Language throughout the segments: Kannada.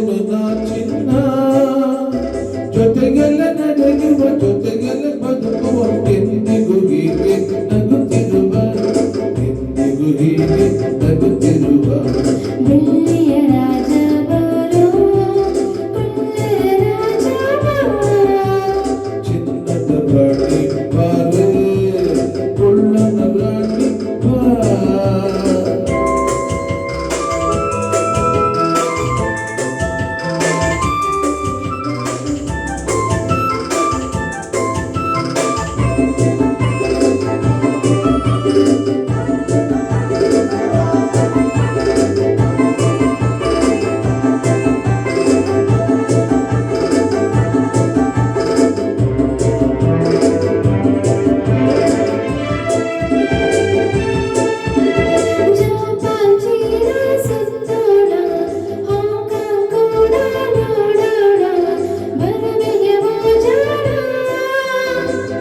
ನೋಡುವೆನು ನಾ ಚಿನ್ನ ಜೊತೆಗೆಲ್ಲ ನಡೆಯುವ ಜೊತೆಗೆಲ್ಲ ಬದುಕುವ ಎಂದಿಗೂ ಹೀಗೆ ನಗುತ್ತಿರುವ ಎಂದಿಗೂ ಹೀಗೆ ನಗುತ್ತಿರುವ ಬೆಳ್ಳಿಯ ರಾಜ ಬಾರೋ ರಾಜ ಚಿನ್ನದ ರಾಣಿ ಬಾರೆ ಕೊಳ್ಳನ ರಾಣಿ ಬಾ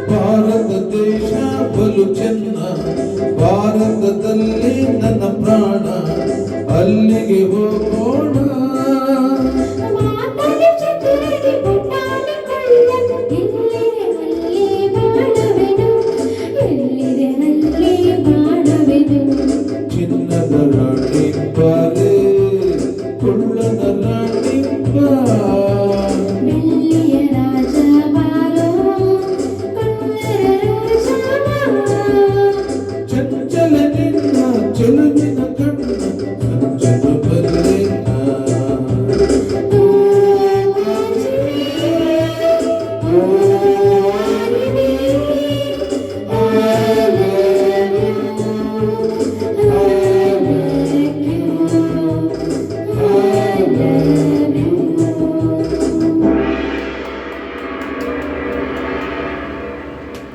ಭಾರತ ದೇಶ ಬಲು ಚೆನ್ನ ಭಾರತದಲ್ಲಿ ನನ್ನ ಪ್ರಾಣ ಅಲ್ಲಿಗೆ ಹೋಗೋಣ ಚಿನ್ನದ ರಾಣಿ ಬಾರೆ ಕೊಳ್ಳನ ರಾಣಿ ಬಾ ಬೆಳ್ಳಿಯ ರಾಜ ಬಾರೋ ಚಂಚಲ ನಿನ್ನ ಚೆಲುವಿನ ಕಣ್ಣ ಸಂಚಲ ಬಲ್ಲೆನ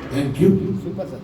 ಥ್ಯಾಂಕ್ ಯು ಸೂಪರ್ ಸರ್.